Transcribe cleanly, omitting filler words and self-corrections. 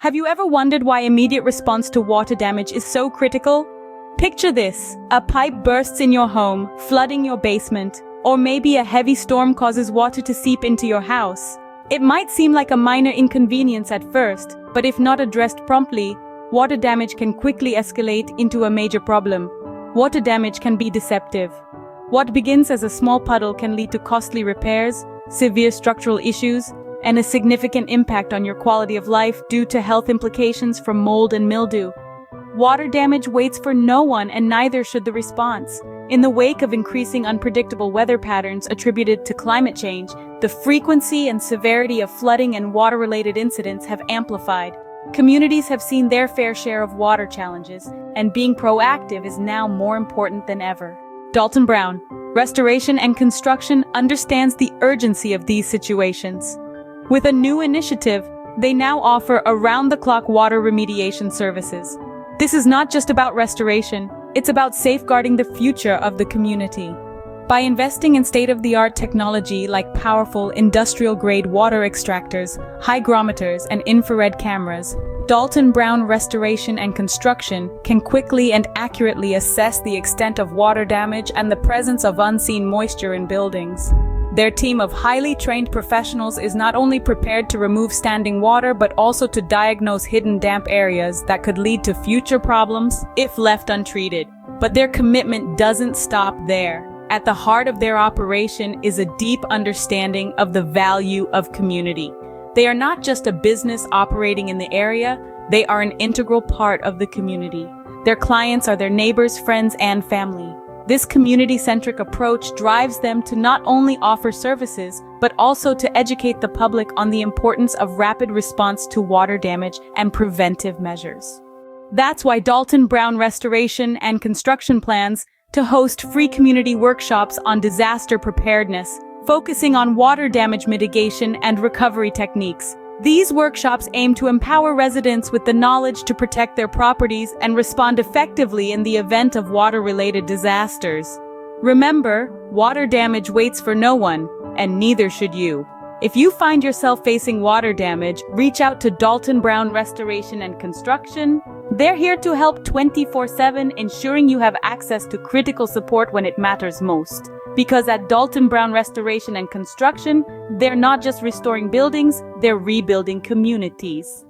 Have you ever wondered why immediate response to water damage is so critical? Picture this: a pipe bursts in your home, flooding your basement, or maybe a heavy storm causes water to seep into your house. It might seem like a minor inconvenience at first, but if not addressed promptly, water damage can quickly escalate into a major problem. Water damage can be deceptive. What begins as a small puddle can lead to costly repairs, severe structural issues, and a significant impact on your quality of life due to health implications from mold and mildew. Water damage waits for no one, and neither should the response. In the wake of increasing unpredictable weather patterns attributed to climate change, the frequency and severity of flooding and water-related incidents have amplified. Communities have seen their fair share of water challenges, and being proactive is now more important than ever. Dalton Brown, Restoration and Construction, understands the urgency of these situations. With a new initiative, they now offer around-the-clock water remediation services. This is not just about restoration, it's about safeguarding the future of the community. By investing in state-of-the-art technology like powerful industrial-grade water extractors, hygrometers, and infrared cameras, Dalton Brown Restoration and Construction can quickly and accurately assess the extent of water damage and the presence of unseen moisture in buildings. Their team of highly trained professionals is not only prepared to remove standing water but also to diagnose hidden damp areas that could lead to future problems if left untreated. But their commitment doesn't stop there. At the heart of their operation is a deep understanding of the value of community. They are not just a business operating in the area, they are an integral part of the community. Their clients are their neighbors, friends, and family. This community-centric approach drives them to not only offer services, but also to educate the public on the importance of rapid response to water damage and preventive measures. That's why Dalton Brown Restoration and Construction plans to host free community workshops on disaster preparedness, focusing on water damage mitigation and recovery techniques. These workshops aim to empower residents with the knowledge to protect their properties and respond effectively in the event of water-related disasters. Remember, water damage waits for no one, and neither should you. If you find yourself facing water damage, reach out to Dalton Brown Restoration and Construction. They're here to help 24/7, ensuring you have access to critical support when it matters most. Because at Dalton Brown Restoration and Construction, they're not just restoring buildings, they're rebuilding communities.